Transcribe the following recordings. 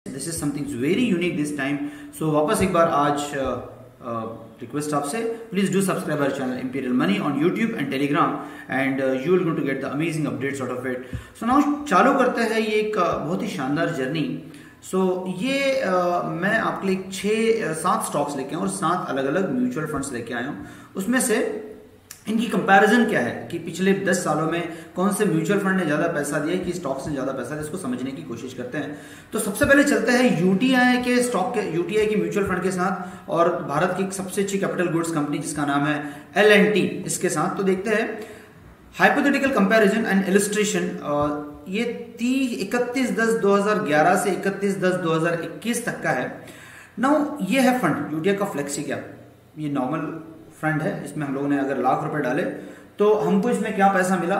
This is something very unique this time. So वापस एक बार आज रिक्वेस्ट आपसे, please do subscribe our channel imperial money on YouTube and Telegram and you will going to get the amazing updates out of it. So now चालू करते हैं ये एक बहुत ही शानदार जर्नी। सो ये मैं आपके लिए 6-7 स्टॉक्स लेके आया और 7 अलग अलग म्यूचुअल फंड्स लेके आया हूँ। उसमें से इनकी कंपैरिजन क्या है कि पिछले 10 सालों में कौन से म्यूचुअल फंड ने ज्यादा पैसा दिया, कि स्टॉक्स ने ज्यादा पैसा दिया, इसको समझने की कोशिश करते हैं। तो सबसे पहले चलते हैं यूटीआई के स्टॉक के, यूटीआई की म्यूचुअल फंड के साथ और भारत की सबसे अच्छी कैपिटल गुड्स कंपनी जिसका नाम है L&T, इसके साथ। तो देखते हैं हाइपोथेटिकल कंपैरिजन एंड इलस्ट्रेशन। ये 31/10/2011 से 31/10/2021 तक का है। नाउ ये है फंड यूटीआई का फ्लेक्सी कैप। ये नॉर्मल फंड है, इसमें हम लोगों ने अगर लाख रुपए डाले तो हमको इसमें क्या पैसा मिला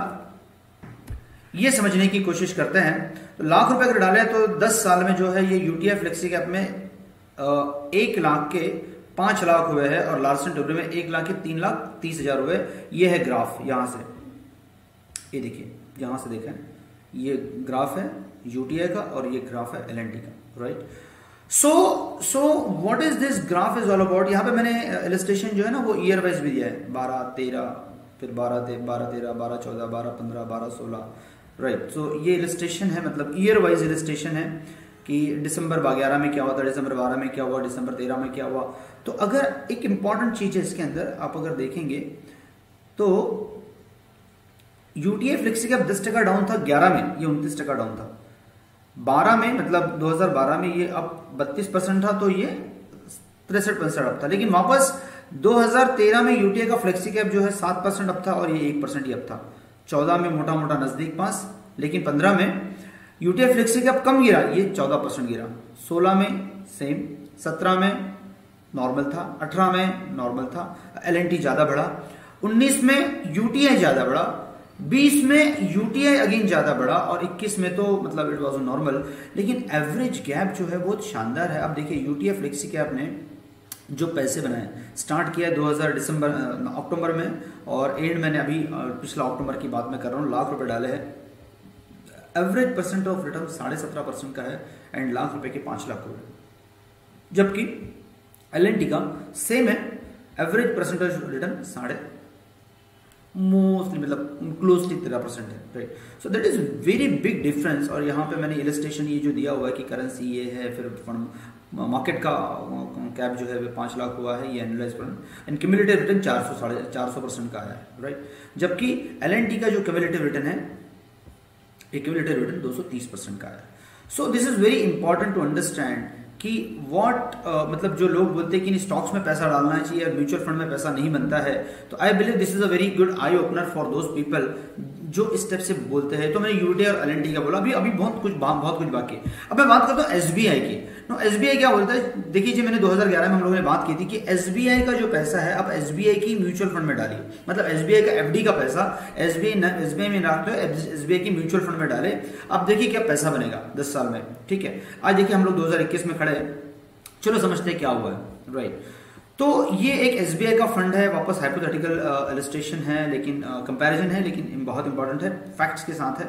ये समझने की कोशिश करते हैं। तो लाख रुपए अगर डाले तो 10 साल में जो है ये यूटीआई फ्लेक्सी कैप में 1 लाख के 5 लाख हुए हैं और लार्सन टोब्रो में 1 लाख के 3,30,000 हुए। ये है ग्राफ, यहां से ये देखिए, यहां से देखें, ये ग्राफ है यूटीआई का और ये ग्राफ है L&T का, right. So what is this graph is all about. यहाँ पे मैंने इलस्ट्रेशन जो है ना वो ईयर वाइज भी दिया है, 12, 13, फिर 12, 13, 12, 14, 12, 15, 12, 16, राइट। सो ये इलस्ट्रेशन है, मतलब ईयर वाइज इलस्ट्रेशन है कि दिसंबर 11 में क्या हुआ था, दिसंबर 12 में क्या हुआ, दिसंबर 13 में क्या हुआ। तो अगर एक इंपॉर्टेंट चीज है इसके अंदर, आप अगर देखेंगे तो यूटीआई फ्लेक्सी कैप 10% डाउन था, 11 में ये 29% डाउन था, 12 में मतलब 2012 में ये अब 32% था, तो ये 63% अप था। लेकिन वापस 2013 में यूटीआई का फ्लेक्सी कैप जो है 7% अप था और ये 1% ही अप था। 14 में मोटा मोटा नजदीक पास, लेकिन 15 में यूटीआई फ्लेक्सी कैप कम गिरा, ये 14% गिरा। 16 में सेम, 17 में नॉर्मल था, 18 में नॉर्मल था, L&T ज्यादा बढ़ा, 19 में यूटीआई ज्यादा बढ़ा, 20 में यूटीआई अगेन ज्यादा बढ़ा और 21 में तो मतलब इट वाज नॉर्मल। लेकिन एवरेज गैप जो है बहुत शानदार है। अब देखिए यूटीआई फ्लेक्सी कैप ने जो पैसे बनाए, स्टार्ट किया 2000 अक्टूबर में और एंड मैंने अभी पिछला अक्टूबर की बात मैं कर रहा हूँ, लाख रुपए डाले हैं। एवरेज परसेंट ऑफ रिटर्न 17.5% का है एंड लाख रुपए के 5 लाख हुए, जबकि L&T का सेम है, एवरेज परसेंटेज रिटर्न मोस्टली मतलब क्लोजली 13% है, right. So that is very big difference. और यहाँ पे मैंने इलस्ट्रेशन ये जो दिया हुआ है कि करेंसी ये है, फिर मार्केट का कैप जो है 5 लाख हुआ है, ये एनुअलाइज एंड क्यूमुलेटिव रिटर्न 400% का है, राइट। जबकि L&T का जो क्यूमुलेटिव रिटर्न है, क्यूमुलेटिव रिटर्न 230% का है। So this is very important to understand कि व्हाट मतलब जो लोग बोलते हैं कि स्टॉक्स में पैसा डालना चाहिए या म्यूचुअल फंड में पैसा नहीं बनता है, तो I believe this is a very good eye opener for those people जो इस टाइप से बोलते हैं। तो मैंने यूटीआई और L&T का बोला, अभी बहुत कुछ बाकी है। अब मैं बात करता हूँ SBI की। SBI क्या बोलता है, देखिए जी, मैंने 2011 में हम लोगों ने बात की थी कि SBI का जो पैसा है अब SBI की म्यूचुअल फंड में डालिए, मतलब SBI का FD का पैसा SBI में रखते हो, SBI की म्यूचुअल फंड में डाले। अब देखिए क्या पैसा बनेगा 10 साल में, ठीक है। आज देखिए हम लोग 2021 में खड़े हैं, चलो समझते हैं क्या हुआ है, राइट। तो ये एक SBI का फंड है, वापस हाइपोथेटिकल इलस्ट्रेशन है, लेकिन कंपैरिजन है, लेकिन बहुत इंपॉर्टेंट है, फैक्ट्स के साथ है।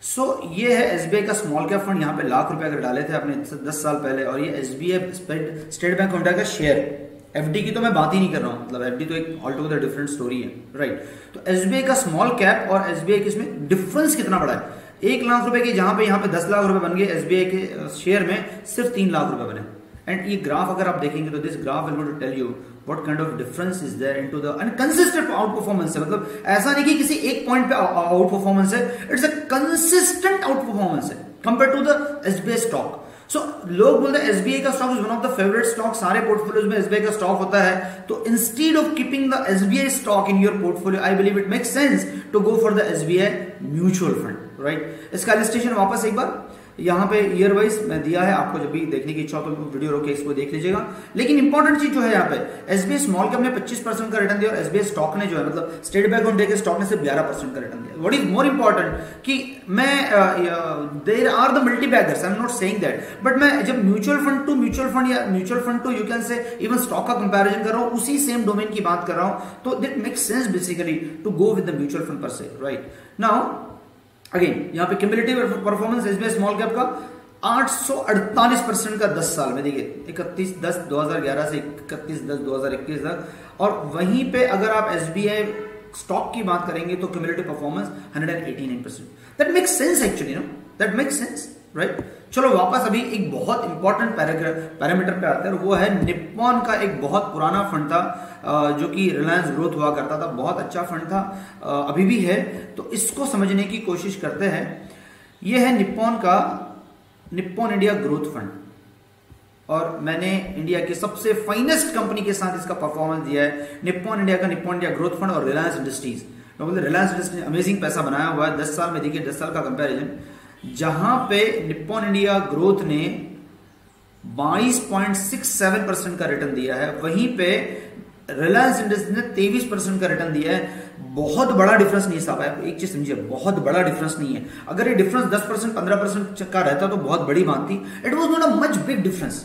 सो ये है SBI का स्मॉल कैप फंड। यहाँ पे लाख रुपए अगर डाले थे आपने 10 साल पहले, और ये SBI state bank of India का शेयर। FD की तो मैं बात ही नहीं कर रहा हूँ, मतलब FD तो एक ऑल टुगेदर डिफरेंट स्टोरी है, राइट। तो SBI का स्मॉल कैप और SBI के इसमें डिफरेंस कितना बड़ा है। 1 लाख रुपए के जहां पे यहाँ पे 10 लाख रुपए बन गए, SBI के शेयर में सिर्फ 3 लाख रुपए बने। एंड ये ग्राफ अगर आप देखेंगे तो this graph will going to tell you what kind of difference is there into the end consistent out performance है। मतलब ऐसा नहीं कि किसी एक पॉइंट पे आउट परफॉर्मेंस है, it's a consistent out performance है compare to the SBI stock. So लोग बोलते हैं SBI का stock is one of the favourite stock, सारे पोर्टफोलियोज में SBI का स्टॉक होता है। तो instead of keeping the SBI stock in your portfolio, I believe it makes sense to go for the SBI mutual fund, right. इसका illustration वापस एक बार यहाँ पे ईयर वाइज मैं दिया है, आपको जब भी देखने की इच्छा हो तो वीडियो रोक के इसको देख लीजिएगा। लेकिन इंपॉर्टेंट चीज जो है यहाँ पे, SBI स्मॉल कैप ने 25% का रिटर्न दिया और SBI स्टॉक ने जो है मतलब स्टेट बैंक ऑफ इंडिया के स्टॉक ने सिर्फ 11% का रिटर्न दिया। व्हाट इज मोर इंपॉर्टेंट कि मैं there are the multi baggers, I am not saying that, but मैं जब mutual fund to mutual fund या mutual fund to you can say even stock का कंपैरिजन कर रहा हूँ, उसी सेम डोमेन की बात कर रहा हूँ, तो that makes sense basically to go with the mutual fund per se, right. Now again यहाँ पे cumulative performance SBI small cap का 848% का 10 साल में, देखिए 31/10/2011 से 31/10/2021 तक। और वहीं पे अगर आप SBI स्टॉक की बात करेंगे तो cumulative performance 189%। That makes sense actually, know that makes sense, right. चलो वापस अभी एक बहुत इंपॉर्टेंट पैरामीटर पे आते हैं, और वो है निप्पॉन का एक बहुत पुराना फंड था जो कि रिलायंस ग्रोथ हुआ करता था, बहुत अच्छा फंड था, अभी भी है। तो इसको समझने की कोशिश करते हैं। ये है निप्पॉन का निप्पॉन इंडिया ग्रोथ फंड, और मैंने इंडिया की सबसे फाइनेस्ट कंपनी के साथ इसका परफॉर्मेंस दिया है। निप्पॉन इंडिया का निप्पॉन इंडिया ग्रोथ फंड और Reliance industries, Reliance industries amazing पैसा बनाया हुआ है 10 साल में। देखिए 10 साल का कंपैरिजन, जहां पे निप्पॉन इंडिया ग्रोथ ने 22.67% का रिटर्न दिया है, वहीं पे रिलायंस इंडस्ट्रीज ने 23% का रिटर्न दिया है। बहुत बड़ा डिफरेंस नहीं साहब है, एक चीज समझिए, बहुत बड़ा डिफरेंस नहीं है। अगर ये डिफरेंस 10% 15% का रहता तो बहुत बड़ी बात थी। It was not a much big difference.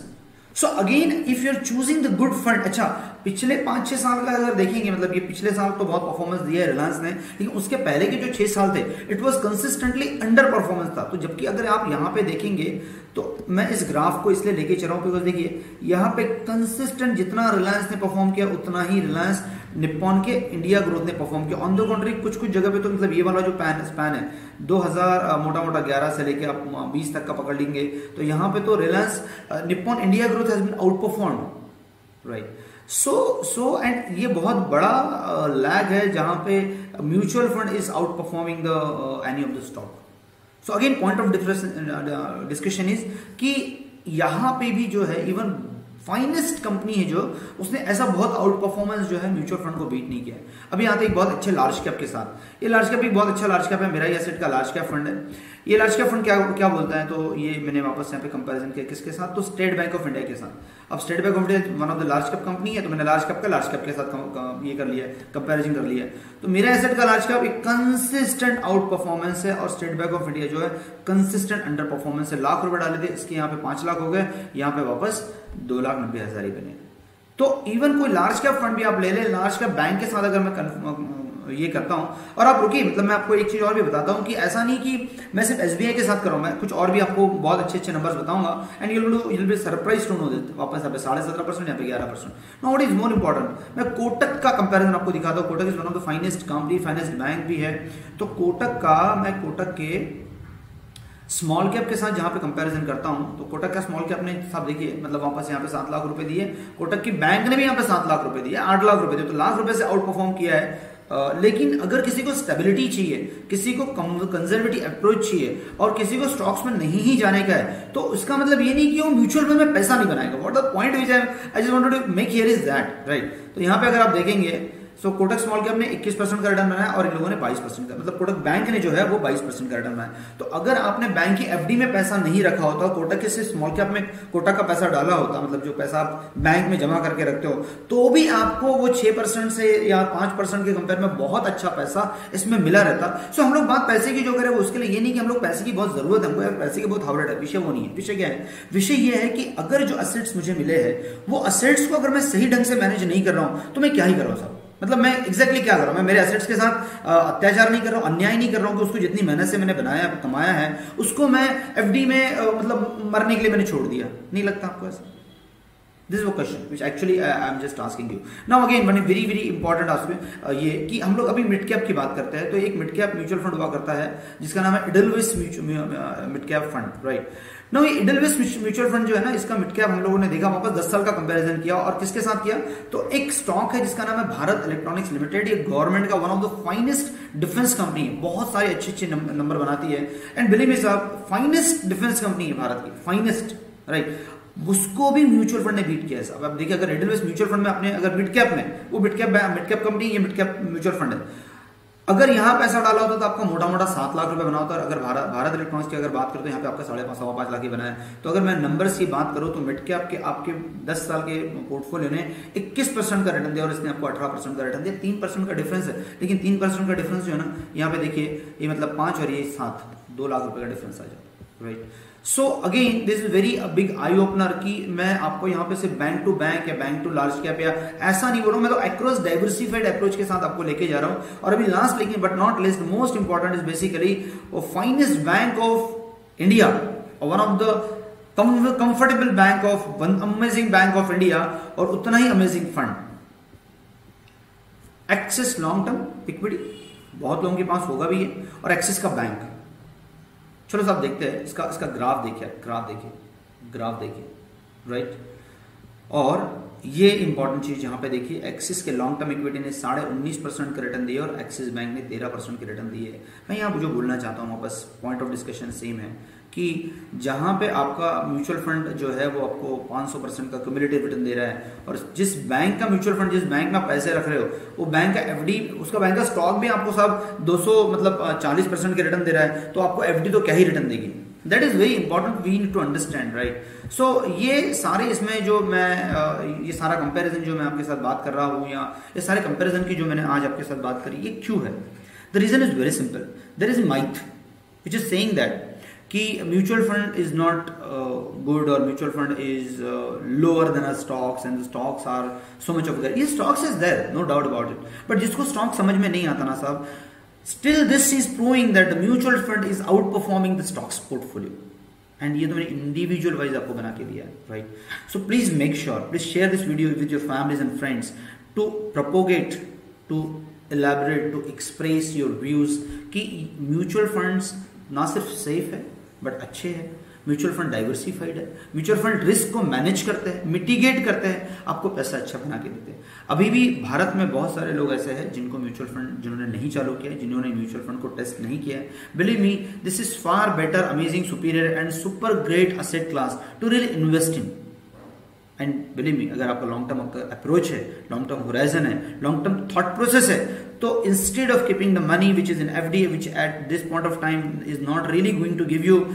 So again if you are choosing the good fund, अच्छा पिछले 5-6 साल का अगर देखेंगे, मतलब ये पिछले साल तो बहुत परफॉर्मेंस दिया है रिलायंस ने, लेकिन उसके पहले के जो 6 साल थे it was consistently under performance था। तो जबकि अगर आप यहाँ पे देखेंगे तो मैं इस ग्राफ को इसलिए लेके चल रहा हूँ बिकॉज देखिए यहाँ पे कंसिस्टेंट जितना रिलायंस ने परफॉर्म किया उतना ही रिलायंस निप्पॉन के इंडिया ग्रोथ ने परफॉर्म किया। ऑन द कॉन्ट्री कुछ कुछ जगह पे तो मतलब ये वाला जो स्पैन है 2000 मोटा मोटा 11 से लेके आप 20 तक का पकड़ लेंगे, तो यहाँ पे तो Reliance Nippon India growth has been outperformed, right. So and ये बहुत बड़ा लैग है जहां पे mutual fund is outperforming the any of the stock. So again point of discussion is कि यहां पे भी जो है इवन फाइनेस्ट कंपनी है जो उसने ऐसा बहुत आउट परफॉर्मेंस जो है म्यूचुअल फंड को बीट नहीं किया है। अभी आते एक बहुत अच्छे लार्ज कैप के साथ। ये लार्ज कैप एक बहुत अच्छा लार्ज कैप है, मेरा ही एसेट का लार्ज कैप फंड है। ये लार्ज कैप फंड क्या बोलता है, तो ये मैंने वापस यहाँ पे कंपैरिजन किया किसके साथ, तो स्टेट बैंक ऑफ इंडिया के साथ। अब state bank of India one of the large cap company है, तो मैंने लार्ज कैप के साथ ये कर लिया, कंपैरिजन कर लिया। तो मेरा एसेट का लार्ज कैप एक कंसिस्टेंट आउट परफॉर्मेंस है, और स्टेट बैंक ऑफ इंडिया जो है कंसिस्टेंट अंडर परफॉर्मेंस है। लाख रुपए डाले थे, इसके यहाँ पे 5 लाख हो गए, यहाँ पे वापस 2,90,000 ही बने। तो इवन कोई लार्ज कैप फंड भी आप ले ले, लार्ज कैप बैंक के साथ अगर मैं ये करता हूं, और आप रुकिए, मतलब मैं आपको एक चीज और भी बताता हूं कि ऐसा नहीं कि मैं सिर्फ SBI के साथ कर रहा हूं, मैं कुछ और भी आपको बहुत अच्छे अच्छे नंबर्स बताऊंगा and you will be surprised to know that वापस यहाँ पे 17.5% यहाँ पे 11%। No what is more important, मैं कोटक का कंपैरिजन आपको दिखाता हूं। Kotak is one of the finest company, finest bank भी है। तो कोटक के स्मॉल कैप के साथ जहां पे कंपैरिजन करता हूं, तो कोटक का स्मॉल कैप ने साहब देखिए मतलब वापस यहाँ पे 7 लाख रुपए दिए, कोटक की बैंक ने भी यहाँ पे 7 लाख रुपए दिए, 8 लाख रुपए दिए, तो लाख रुपए से आउट परफॉर्म किया है। लेकिन अगर किसी को स्टेबिलिटी चाहिए, किसी को कंजर्वेटिव अप्रोच चाहिए और किसी को स्टॉक्स में नहीं ही जाने का है, तो इसका मतलब ये नहीं कि वो म्यूचुअल फंड में पैसा नहीं बनाएगा। What the point which I just wanted to make here is that, right. तो यहाँ पे अगर आप देखेंगे सो कोटक स्मॉल कैप ने 21% का रिटर्न बनाया और इन लोगों ने 22% का, मतलब कोटक बैंक ने जो है वो 22% का रिटर्न बनाया। तो अगर आपने बैंक की FD में पैसा नहीं रखा होता, कोटक के से स्मॉल कैप में कोटक का पैसा डाला होता, मतलब जो पैसा आप बैंक में जमा करके रखते हो, तो भी आपको वो 6% से या 5% के कंपेयर में बहुत अच्छा पैसा इसमें मिला रहता। सो हम लोग बात पैसे की जो करें उसके लिए ये नहीं कि हम लोग पैसे की बहुत जरूरत है, हमको पैसे की बहुत हावड़ट है, विषय वो नहीं है। विषय क्या है, विषय ये है कि अगर जो असेट्स मुझे मिले हैं वो असेट्स को अगर मैं सही ढंग से मैनेज नहीं कर रहा हूं तो मैं क्या ही कर रहा हूं साहब, मतलब मैं एग्जैक्टली क्या कर रहा हूं, मैं मेरे एसेट्स के साथ अत्याचार नहीं कर रहा हूं, अन्याय नहीं कर रहा हूं कि उसको जितनी मेहनत से मैंने बनाया कमाया है उसको मैं FD में मतलब मरने के लिए मैंने छोड़ दिया। नहीं लगता आपको ऐसा? This is a question which actually I am just asking you now again. One very very important aspect ये कि हम लोग अभी मिड कैप की बात करते हैं, तो एक मिड कैप म्यूचुअल फंड हुआ करता है जिसका नाम है Edelweiss mid cap fund, right. No ये इडलविस म्यूचुअल फंड जो है ना, इसका मिड कैप हम लोगों ने देखा वापस 10 साल का कंपैरिजन किया, और किसके साथ किया, तो एक स्टॉक है जिसका नाम है भारत इलेक्ट्रॉनिक्स लिमिटेड। ये गवर्नमेंट का one of the finest defence company है, बहुत सारे अच्छे अच्छे नंबर बनाती है एंड बिलीव मी साहब फाइनेस्ट डिफेंस कंपनी है भारत की, फाइनेस्ट, राइट। उसको भी म्यूचुअल फंड ने बीट किया है साहब। अब देखिए अगर इडलविस म्यूचुअल फंड में अपने अगर मिड कैप में, वो मिड कैप कंपनी, ये मिड कैप म्यूचुअल फंड है, अगर यहां पैसा डाला होता तो आपका मोटा मोटा 7 लाख रुपए बना होता। और अगर भारत इलेक्ट्रॉनिक्स की अगर बात करो तो यहाँ पे आपका 5.5 लाख ही बना है। तो अगर मैं नंबर्स की बात करूं तो मिड कैप के आपके 10 साल के पोर्टफोलियो ने 21% का रिटर्न दिया और इसने आपको 18% का रिटर्न दिया। 3% का डिफरेंस है, लेकिन 3% का डिफरेंस जो है ना, यहाँ पे देखिए ये मतलब 5 और ये 7, 2 लाख रुपए का डिफरेंस आ जाता है, right. So again this is very big eye opener कि मैं आपको यहाँ पे सिर्फ बैंक टू बैंक या बैंक टू लार्ज कैप या ऐसा नहीं बोल रहा हूं, मैं तो अक्रॉस डाइवर्सिफाइड अप्रोच के साथ आपको लेके जा रहा हूं। और अभी लास्ट लेकिन but not least most important is basically finest bank of India और one of the comfortable bank of amazing bank of India और उतना ही amazing fund. Axis long term equity बहुत लोगों के पास होगा भी है, और एक्सिस का बैंक। चलो साहब देखते हैं इसका ग्राफ देखिए राइट। और ये इंपॉर्टेंट चीज यहां पे देखिए, एक्सिस के लॉन्ग टर्म इक्विटी ने 19.5% का रिटर्न दिया और एक्सिस बैंक ने 13% के रिटर्न दिए। मैं यहाँ जो बोलना चाहता हूँ बस पॉइंट ऑफ डिस्कशन सेम है कि जहां पे आपका म्यूचुअल फंड जो है वो आपको 500% का क्यूमुलेटिव रिटर्न दे रहा है, और जिस बैंक का म्यूचुअल फंड जिस बैंक में आप पैसे रख रहे हो वो बैंक का एफडी, उसका बैंक का स्टॉक भी आपको साहब 200 मतलब 40% के रिटर्न दे रहा है, तो आपको एफडी तो क्या ही रिटर्न देगी। That is very important, we need to understand right. So ये सारे इसमें जो मैं ये सारा कंपैरिजन जो मैं आपके साथ बात कर रहा हूँ, या ये सारे कंपैरिजन की जो मैंने आज आपके साथ बात करी, ये क्यों है? The reason is very simple. There is myth which is saying that कि mutual fund is not good और mutual fund is lower than stocks and the stocks are so much of there. ये stocks is there, no doubt about it, but जिसको stock समझ में नहीं आता ना साहब, still this is proving that the mutual fund is outperforming the stocks portfolio, and ये तो मैंने इंडिविजुअल वाइज आपको बना के दिया है right. So please make sure, please share this video with your families and friends to propagate, to elaborate, to express your views कि mutual funds ना सिर्फ सेफ है बट अच्छे हैं, म्यूचुअल फंड डाइवर्सिफाइड है, म्यूचुअल फंड रिस्क को manage करते हैं, मिटिगेट करते हैं, आपको पैसा अच्छा बना के देते हैं। अभी भी भारत में बहुत सारे लोग ऐसे हैं जिनको म्यूचुअल फंड जिन्होंने नहीं चालू किया है, जिन्होंने म्यूचुअल फंड को टेस्ट नहीं किया है। Believe me, this is far better, amazing, superior and super great asset class to really invest in. And believe me, अगर आपका लॉन्ग टर्म अप्रोच है, लॉन्ग टर्म होराइजन है, लॉन्ग टर्म थॉट प्रोसेस है, तो instead of keeping the money which is in FD which at this point of time is not really going to give you,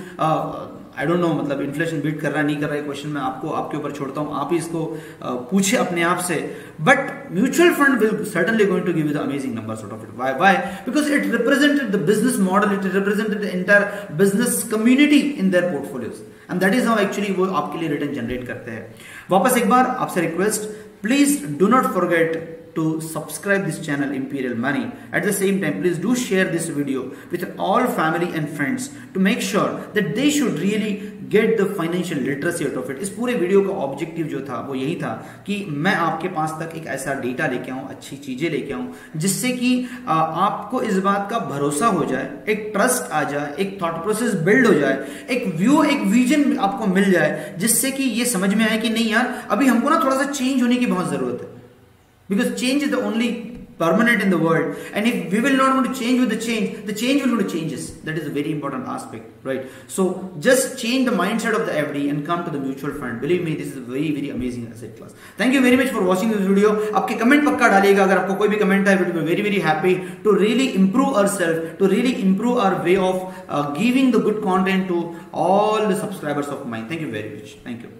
I don't know, मतलब inflation beat कर रहा है नहीं कर रहा है, क्वेश्चन मैं आपके ऊपर छोड़ता हूं, आप ही इसको पूछे अपने आप से। But mutual fund will certainly going to give you the amazing numbers out of it. Why? Because it represented the business model, it represented the entire business community in their portfolios, and that is how actually वो आपके लिए return generate करते हैं। वापस एक बार आपसे request, please do not forget to subscribe this channel Imperial Money. At the same time, please do share this video with all family and friends to make sure that they should really get the financial literacy out of it. इस पूरे video का objective जो था वो यही था कि मैं आपके पास तक एक ऐसा डेटा लेके आऊं, अच्छी चीजें लेके आऊं, जिससे कि आपको इस बात का भरोसा हो जाए, एक ट्रस्ट आ जाए, एक थॉट प्रोसेस बिल्ड हो जाए, एक व्यू, एक विजन आपको मिल जाए, जिससे कि ये समझ में आए कि नहीं यार, अभी हमको ना थोड़ा सा चेंज होने की बहुत जरूरत है। Because change is the only permanent in the world, and if we will not want to change with the change will not change us. That is a very important aspect, right? So just change the mindset of the FD and come to the mutual fund. Believe me, this is a very very amazing asset class. Thank you very much for watching this video. आपके comment पक्का डालिएगा, अगर आपको कोई भी comment है, we will be very very happy to really improve ourselves, to really improve our way of giving the good content to all the subscribers of mine. Thank you very much. Thank you.